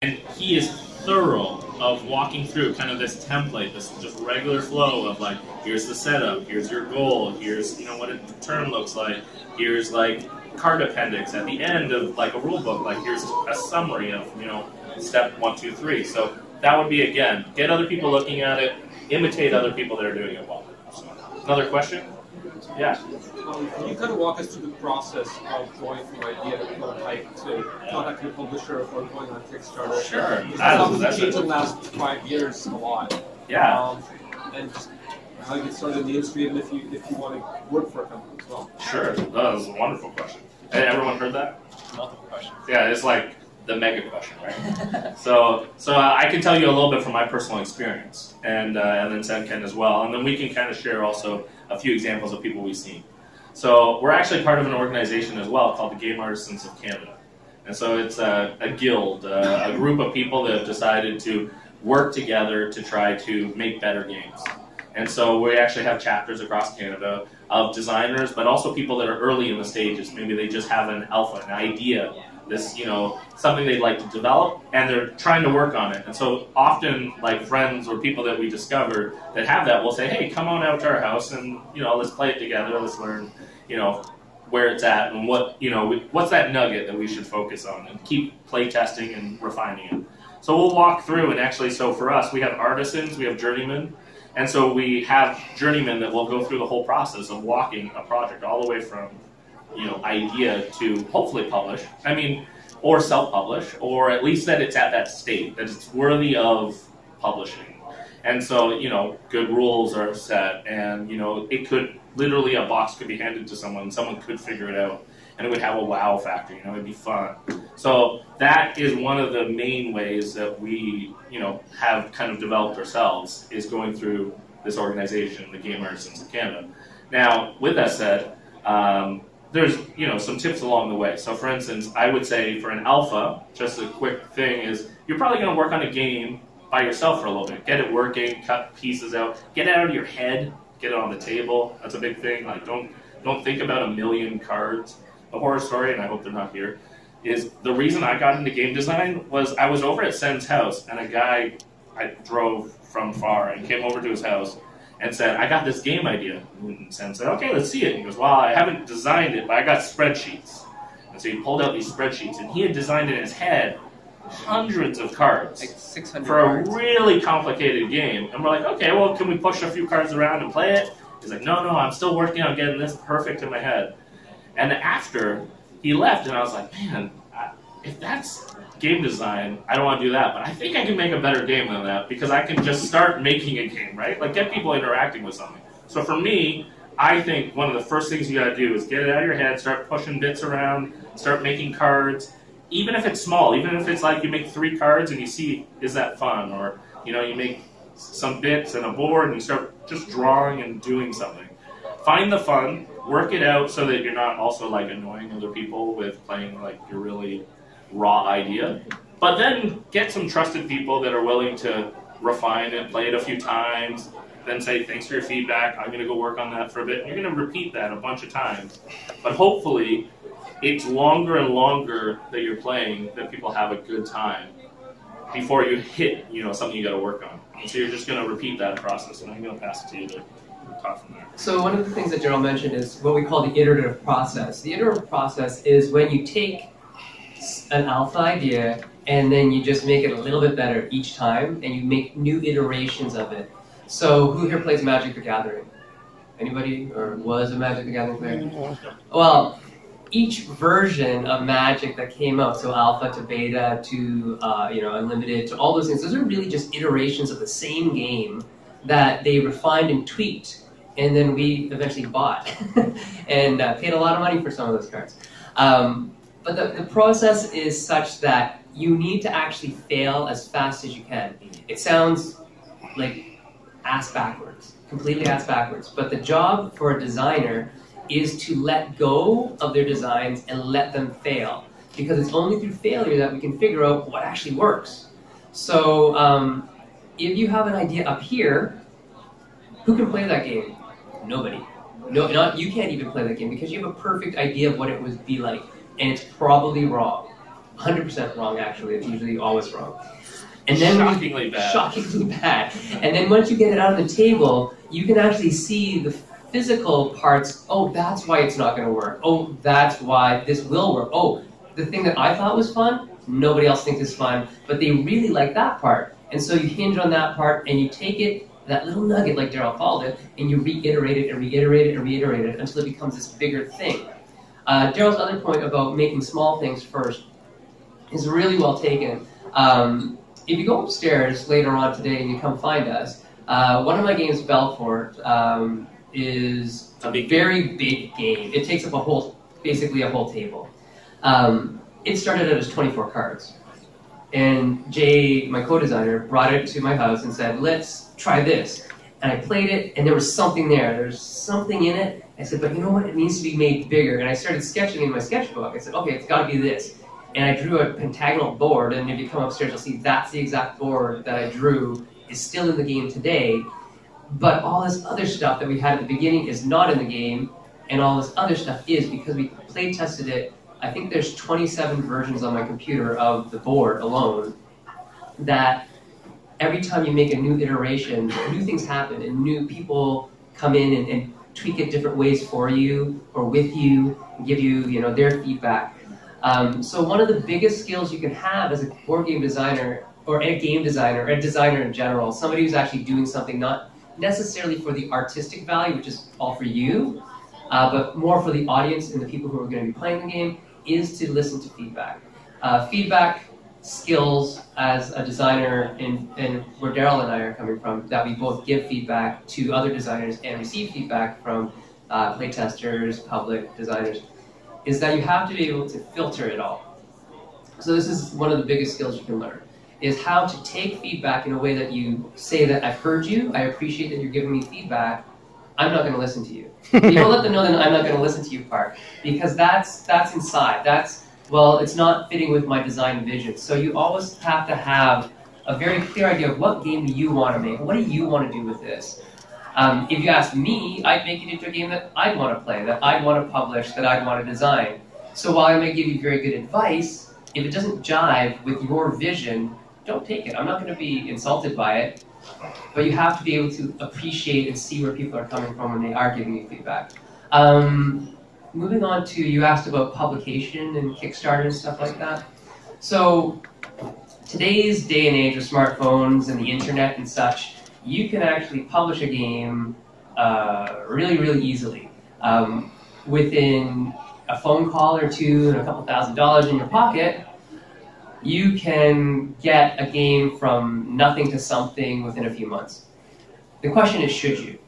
And he is thorough of walking through kind of this template, this just regular flow of like, here's the setup, here's your goal, here's what a turn looks like, here's like card appendix at the end of like a rule book, like here's a summary of step 1, 2, 3. So that would be, again, get other people looking at it, imitate other people that are doing it well. So, another question? Yeah. Can you kind of walk us through the process of going from idea to prototype to contacting a publisher or going on Kickstarter? Sure. That's changed in the last 5 years a lot. Yeah. And just how you get started in the industry, and if you want to work for a company as well. Sure. That was a wonderful question. Hey, everyone heard that? Multiple questions. Yeah, it's like the mega question, right? so I can tell you a little bit from my personal experience, and then Sen can as well, and then we can kind of share also a few examples of people we've seen. So we're actually part of an organization as well called the Game Artisans of Canada, and so it's a guild, a group of people that have decided to work together to try to make better games. And so we actually have chapters across Canada of designers, but also people that are early in the stages. Maybe they just have an alpha, an idea, this, something they'd like to develop, and they're trying to work on it. And so often, like friends or people that we discover that have that will say, hey, come on out to our house and, let's play it together, let's learn, where it's at and what's that nugget that we should focus on and keep play testing and refining it. So we'll walk through, and actually, so for us, we have artisans, we have journeymen, and so we have journeymen that will go through the whole process of walking a project all the way from idea to hopefully publish, or self-publish, or at least that it's at that state, that it's worthy of publishing. And so, good rules are set, and, it could, literally a box could be handed to someone could figure it out, and it would have a wow factor, it'd be fun. So that is one of the main ways that we, have kind of developed ourselves, is going through this organization, the Game Artisans of Canada. Now, with that said, there's, some tips along the way. So for instance, I would say for an alpha, just a quick thing is, you're probably going to work on a game by yourself for a little bit. Get it working, cut pieces out, get it out of your head, get it on the table. That's a big thing. Like, don't think about a million cards. The horror story, and I hope they're not here, is the reason I got into game design was I was over at Sen's house, and a guy I drove from far and came over to his house and said, I got this game idea. And Sen said, okay, let's see it. And he goes, well, I haven't designed it, but I got spreadsheets. And so he pulled out these spreadsheets, and he had designed in his head hundreds of cards, like 600 for cards. A really complicated game. And we're like, okay, well, can we push a few cards around and play it? He's like, no, I'm still working on getting this perfect in my head. And after he left, and I was like, man, if that's game design, I don't want to do that, but I think I can make a better game than that, because I can just start making a game, right? Like, get people interacting with something. So for me, I think one of the first things you got to do is get it out of your head, start pushing bits around, start making cards, even if it's small, even if it's like you make 3 cards and you see, is that fun? Or, you make some bits and a board and you start just drawing and doing something. Find the fun, work it out so that you're not also like annoying other people with playing like your really raw idea. But then get some trusted people that are willing to refine it, play it a few times, then say, thanks for your feedback, I'm going to go work on that for a bit. And you're going to repeat that a bunch of times. But hopefully, it's longer and longer that you're playing that people have a good time before you hit, something you got to work on. And so you're just going to repeat that process, and I'm going to pass it to you to talk from there. So one of the things that Gerald mentioned is what we call the iterative process. The iterative process is when you take an alpha idea and then you just make it a little bit better each time, and you make new iterations of it. So who here plays Magic the Gathering? Anybody? Or was a Magic the Gathering player? Well, each version of Magic that came out, so alpha to beta to unlimited to all those things, those are really just iterations of the same game that they refined and tweaked, and then we eventually bought and paid a lot of money for some of those cards. But the process is such that you need to actually fail as fast as you can. It sounds like ass backwards, completely ass backwards, but the job for a designer is to let go of their designs and let them fail, because it's only through failure that we can figure out what actually works. So if you have an idea up here, who can play that game? Nobody. No, you can't even play that game because you have a perfect idea of what it would be like, and it's probably wrong. 100% wrong, actually. It's usually always wrong. And then Shockingly bad. Shockingly bad. And then once you get it out on the table, you can actually see the physical parts. Oh, that's why it's not going to work. Oh, that's why this will work. Oh, the thing that I thought was fun, nobody else thinks is fun, but they really like that part. And so you hinge on that part, and you take it, that little nugget, like Daryl called it, and you reiterate it and reiterate it and reiterate it until it becomes this bigger thing. Daryl's other point about making small things first is really well taken. If you go upstairs later on today and you come find us, one of my games, Belfort, is a very big game. It takes up basically a whole table. It started out as 24 cards. And Jay, my co-designer, brought it to my house and said, let's try this. And I played it, and there was something there. There's something in it. I said, but you know what? It needs to be made bigger. And I started sketching in my sketchbook. I said, okay, it's got to be this. And I drew a pentagonal board, and if you come upstairs, you'll see that's the exact board that I drew is still in the game today. But all this other stuff that we had at the beginning is not in the game, and all this other stuff is because we play tested it. I think there's 27 versions on my computer of the board alone that every time you make a new iteration, new things happen, and new people come in and tweak it different ways for you or with you, and give you, their feedback. So one of the biggest skills you can have as a board game designer, or a game designer, or a designer in general, somebody who's actually doing something not necessarily for the artistic value, which is all for you, but more for the audience and the people who are going to be playing the game, is to listen to feedback. Feedback skills as a designer, and where Daryl and I are coming from, that we both give feedback to other designers and receive feedback from playtesters, public designers, is that you have to be able to filter it all. So this is one of the biggest skills you can learn, is how to take feedback in a way that you say that I've heard you, I appreciate that you're giving me feedback, I'm not going to listen to you. You don't let them know that I'm not going to listen to you part, because that's inside. Well, it's not fitting with my design vision. So you always have to have a very clear idea of what game do you want to make, what do you want to do with this. If you ask me, I'd make it into a game that I'd want to play, that I'd want to publish, that I'd want to design. So while I may give you very good advice, if it doesn't jive with your vision, don't take it. I'm not going to be insulted by it, but you have to be able to appreciate and see where people are coming from when they are giving you feedback. Moving on to, you asked about publication and Kickstarter and stuff like that. So today's day and age of smartphones and the internet and such, you can actually publish a game really, really easily. Within a phone call or two and a couple $1,000s in your pocket, you can get a game from nothing to something within a few months. The question is, should you,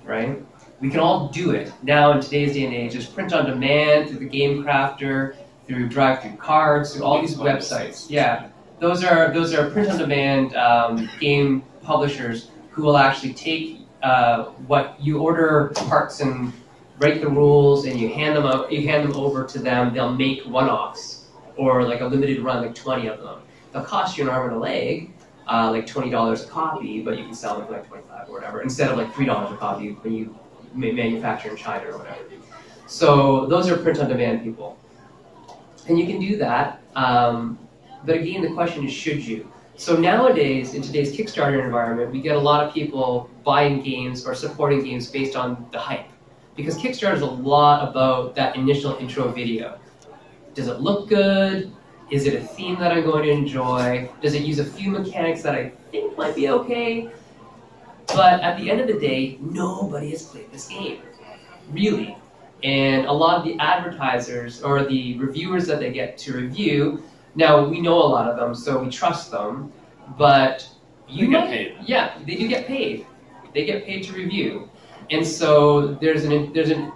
right? We can all do it. Now in today's day and age, there's print on demand through the Game Crafter, through drive-through cards, through all these websites. Yeah, those are print on demand game publishers who will actually take what you order parts and write the rules, and you hand them over to them. They'll make one-offs, or like a limited run, like 20 of them. They'll cost you an arm and a leg, like $20 a copy, but you can sell them for like $25 or whatever, instead of like $3 a copy when you manufacture in China or whatever. So those are print-on-demand people. And you can do that, but again, the question is, should you? So nowadays, in today's Kickstarter environment, we get a lot of people buying games or supporting games based on the hype. Because Kickstarter is a lot about that initial intro video. Does it look good? Is it a theme that I'm going to enjoy? Does it use a few mechanics that I think might be okay? But at the end of the day, nobody has played this game, really. And a lot of the advertisers or the reviewers that they get to review, now we know a lot of them, so we trust them, but you get paid. Yeah, they do get paid. They get paid to review. And so there's an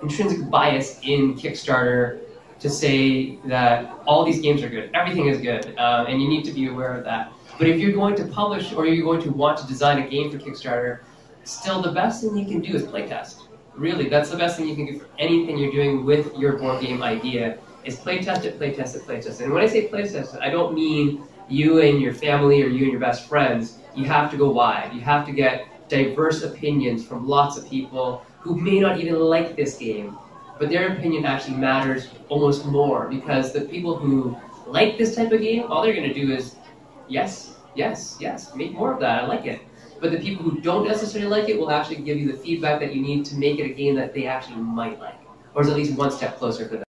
intrinsic bias in Kickstarter to say that all these games are good, everything is good, and you need to be aware of that. But if you're going to publish or you're going to want to design a game for Kickstarter, still the best thing you can do is playtest. Really, that's the best thing you can do for anything you're doing with your board game idea, is playtest it, playtest it, playtest it. And when I say playtest it, I don't mean you and your family or you and your best friends. You have to go wide. You have to get diverse opinions from lots of people who may not even like this game, but their opinion actually matters almost more, because the people who like this type of game, all they're going to do is, yes, yes, yes, make more of that, I like it. But the people who don't necessarily like it will actually give you the feedback that you need to make it a game that they actually might like, or is at least one step closer to that.